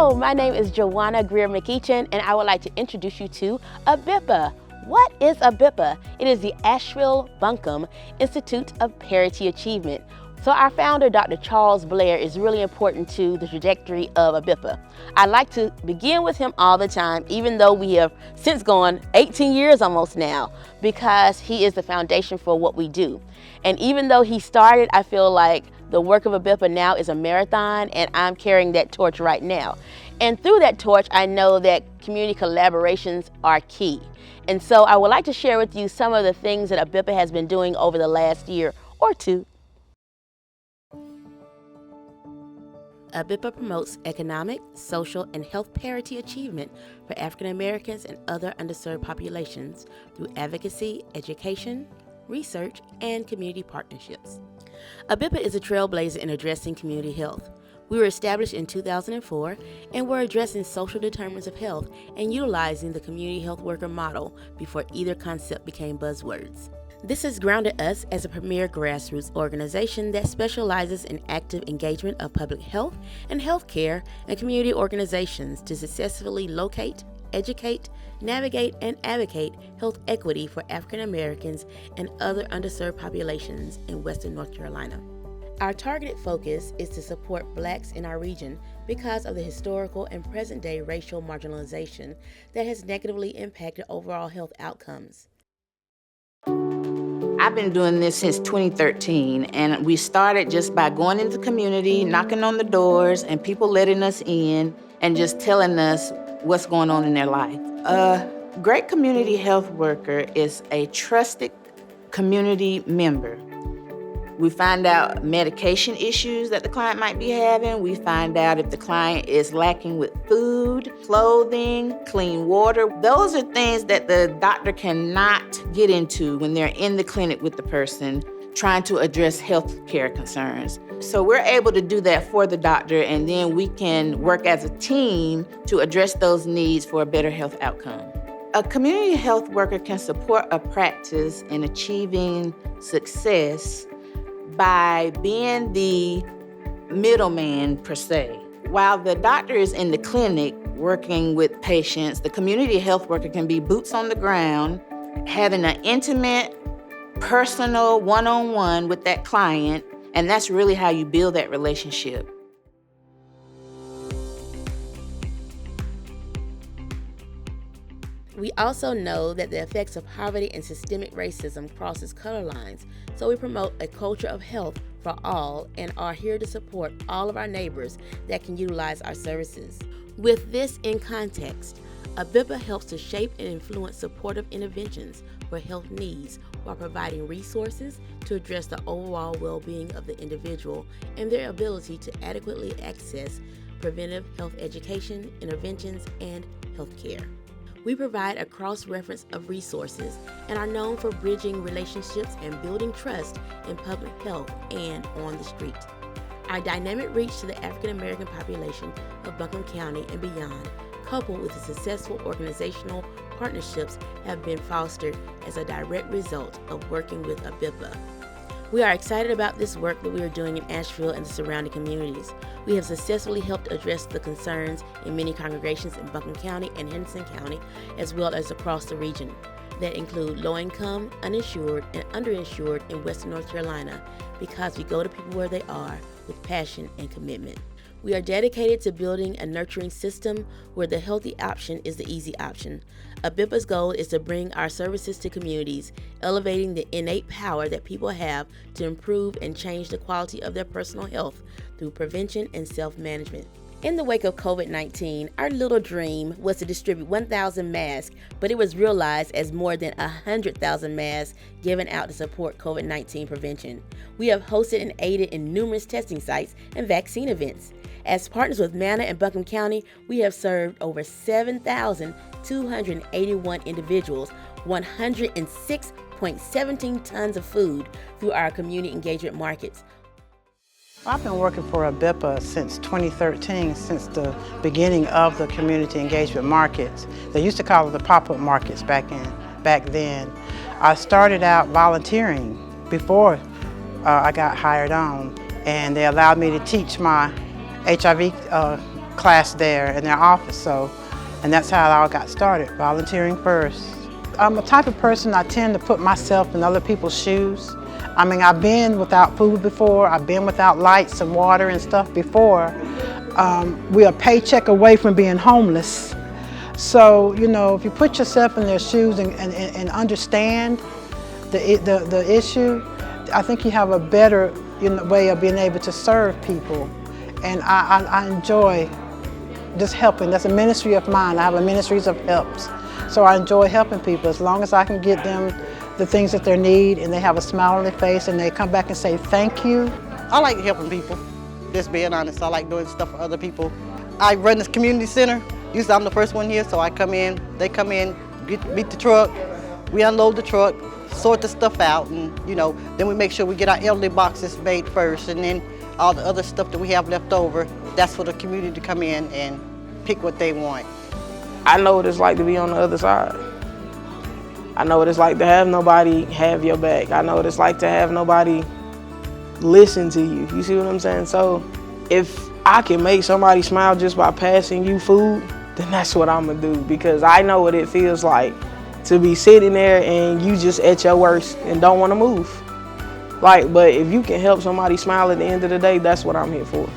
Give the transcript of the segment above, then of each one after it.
Hello, my name is Joanna Greer-McEachin, and I would like to introduce you to ABIPA. What is ABIPA? It is the Asheville Buncombe Institute of Parity Achievement. So our founder, Dr. Charles Blair, is really important to the trajectory of ABIPA. I like to begin with him all the time, even though we have since gone 18 years almost now, because he is the foundation for what we do. And even though he started, I feel like the work of ABIPA now is a marathon, and I'm carrying that torch right now. And through that torch, I know that community collaborations are key. And so I would like to share with you some of the things that ABIPA has been doing over the last year or two. ABIPA promotes economic, social, and health parity achievement for African Americans and other underserved populations through advocacy, education, research, and community partnerships. ABIPA is a trailblazer in addressing community health. We were established in 2004 and were addressing social determinants of health and utilizing the community health worker model before either concept became buzzwords. This has grounded us as a premier grassroots organization that specializes in active engagement of public health and healthcare and community organizations to successfully locate, educate, navigate, and advocate health equity for African Americans and other underserved populations in Western North Carolina. Our targeted focus is to support Blacks in our region because of the historical and present-day racial marginalization that has negatively impacted overall health outcomes. I've been doing this since 2013, and we started just by going into the community, knocking on the doors, and people letting us in and just telling us what's going on in their life. A great community health worker is a trusted community member. We find out medication issues that the client might be having. We find out if the client is lacking with food, clothing, clean water. Those are things that the doctor cannot get into when they're in the clinic with the person trying to address health care concerns. So we're able to do that for the doctor, and then we can work as a team to address those needs for a better health outcome. A community health worker can support a practice in achieving success by being the middleman per se. While the doctor is in the clinic working with patients, the community health worker can be boots on the ground, having an intimate, personal one-on-one with that client, and that's really how you build that relationship. We also know that the effects of poverty and systemic racism crosses color lines, so we promote a culture of health for all and are here to support all of our neighbors that can utilize our services. With this in context, ABIPA helps to shape and influence supportive interventions for health needs while providing resources to address the overall well-being of the individual and their ability to adequately access preventive health education, interventions, and health care. We provide a cross-reference of resources and are known for bridging relationships and building trust in public health and on the street. Our dynamic reach to the African American population of Buncombe County and beyond, coupled with the successful organizational partnerships, have been fostered as a direct result of working with ABIPA. We are excited about this work that we are doing in Asheville and the surrounding communities. We have successfully helped address the concerns in many congregations in Buncombe County and Henderson County, as well as across the region, that include low-income, uninsured, and underinsured in Western North Carolina, because we go to people where they are with passion and commitment. We are dedicated to building a nurturing system where the healthy option is the easy option. ABIPA's goal is to bring our services to communities, elevating the innate power that people have to improve and change the quality of their personal health through prevention and self-management. In the wake of COVID-19, our little dream was to distribute 1,000 masks, but it was realized as more than 100,000 masks given out to support COVID-19 prevention. We have hosted and aided in numerous testing sites and vaccine events. As partners with Manna and Buncombe County, we have served over 7,281 individuals, 106.17 tons of food through our community engagement markets. I've been working for ABIPA since 2013, since the beginning of the community engagement markets. They used to call it the pop-up markets back then. I started out volunteering before I got hired on, and they allowed me to teach my HIV class there in their office. So, and that's how it all got started, volunteering first. I'm a type of person, I tend to put myself in other people's shoes. I mean, I've been without food before, I've been without lights and water and stuff before. We're a paycheck away from being homeless. So, you know, if you put yourself in their shoes and understand the issue, I think you have a better way of being able to serve people. And I enjoy just helping. That's a ministry of mine. I have a ministries of helps. So I enjoy helping people as long as I can get them the things that they need and they have a smile on their face and they come back and say thank you. I like helping people, just being honest. I like doing stuff for other people. I run this community center. Usually I'm the first one here, so I come in, they come in, meet the truck, we unload the truck, sort the stuff out, and you know, then we make sure we get our elderly boxes made first, and then all the other stuff that we have left over, that's for the community to come in and pick what they want. I know what it's like to be on the other side. I know what it's like to have nobody have your back. I know what it's like to have nobody listen to you. You see what I'm saying? So if I can make somebody smile just by passing you food, then that's what I'm gonna do, because I know what it feels like to be sitting there and you just at your worst and don't wanna move. Like, but if you can help somebody smile at the end of the day, that's what I'm here for.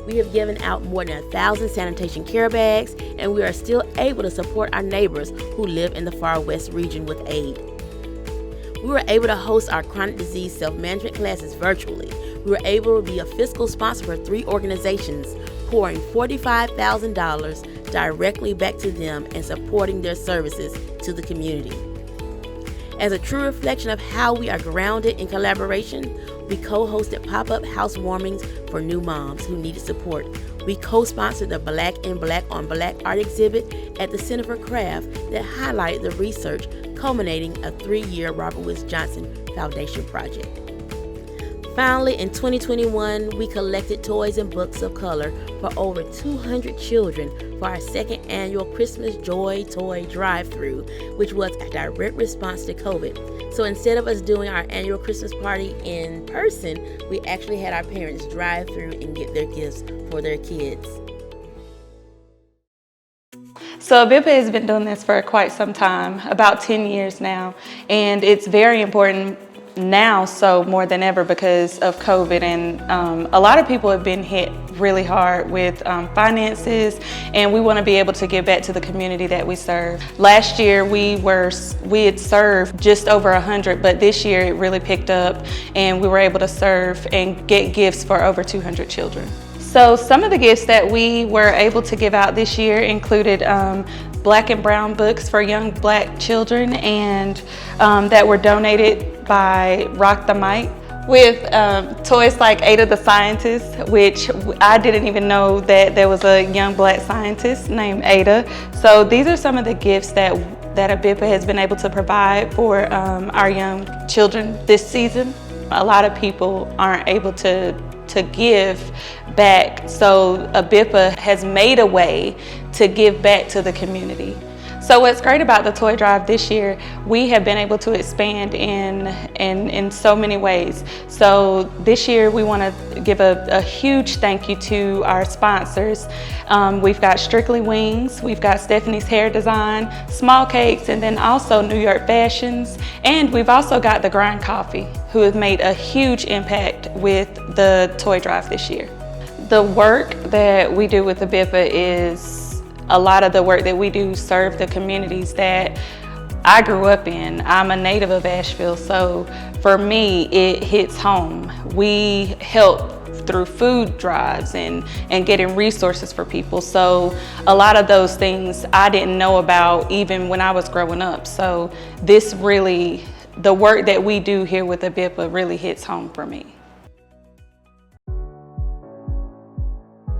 We have given out more than 1,000 sanitation care bags, and we are still able to support our neighbors who live in the far west region with aid. We were able to host our chronic disease self-management classes virtually. We were able to be a fiscal sponsor for 3 organizations, pouring $45,000 directly back to them and supporting their services to the community. As a true reflection of how we are grounded in collaboration, we co-hosted pop-up housewarmings for new moms who needed support. We co-sponsored the Black in Black on Black art exhibit at the Center for Craft that highlighted the research culminating a 3-year Robert Woods Johnson Foundation project. Finally, in 2021, we collected toys and books of color for over 200 children for our 2nd annual Christmas Joy Toy Drive-Thru, which was a direct response to COVID. So instead of us doing our annual Christmas party in person, we actually had our parents drive through and get their gifts for their kids. So ABIPA has been doing this for quite some time, about 10 years now, and it's very important now, so more than ever, because of COVID, and a lot of people have been hit really hard with finances, and we want to be able to give back to the community that we serve. Last year we had served just over 100, but this year it really picked up, and we were able to serve and get gifts for over 200 children. So some of the gifts that we were able to give out this year included black and brown books for young black children, and that were donated by Rock the Mic, with toys like Ada the Scientist, which I didn't even know that there was a young black scientist named Ada. So these are some of the gifts that ABIPA has been able to provide for our young children this season. A lot of people aren't able to give back, so ABIPA has made a way to give back to the community. So what's great about the toy drive this year, we have been able to expand in so many ways. So this year we want to give a huge thank you to our sponsors. We've got Strictly Wings, we've got Stephanie's Hair Design, Small Cakes, and then also New York Fashions. And we've also got the Grind Coffee, who have made a huge impact with the toy drive this year. The work that we do with ABIPA is a lot of the work that we do serve the communities that I grew up in. I'm a native of Asheville, so for me, it hits home. We help through food drives and getting resources for people. So a lot of those things I didn't know about even when I was growing up. So this really, the work that we do here with ABIPA really hits home for me.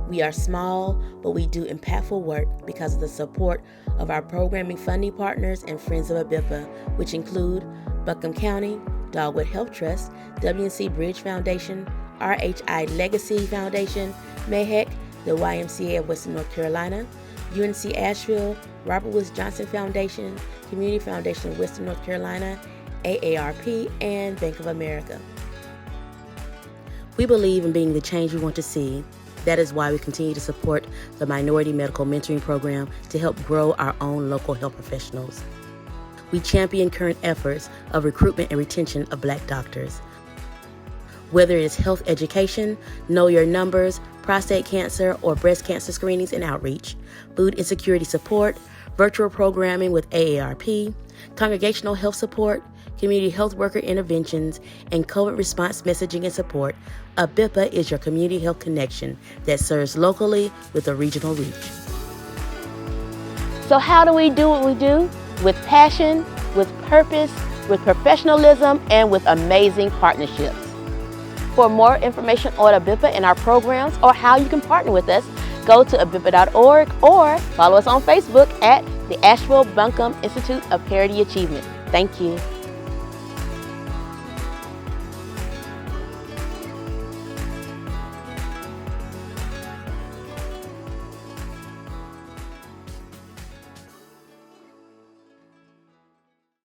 We are small, but we do impactful work because of the support of our programming funding partners and friends of ABIPA, which include Buncombe County, Dogwood Health Trust, WNC Bridge Foundation, RHI Legacy Foundation, MAHEC, the YMCA of Western North Carolina, UNC Asheville, Robert Woods Johnson Foundation, Community Foundation of Western North Carolina, AARP, and Bank of America. We believe in being the change we want to see, That is why we continue to support the Minority Medical Mentoring Program to help grow our own local health professionals. We champion current efforts of recruitment and retention of Black doctors. Whether it is health education, know your numbers, prostate cancer or breast cancer screenings and outreach, food insecurity support, virtual programming with AARP, congregational health support, community health worker interventions, and COVID response messaging and support, ABIPA is your community health connection that serves locally with a regional reach. So how do we do what we do? With passion, with purpose, with professionalism, and with amazing partnerships. For more information on ABIPA and our programs or how you can partner with us, go to abipa.org or follow us on Facebook at the Asheville Buncombe Institute of Parity Achievement. Thank you.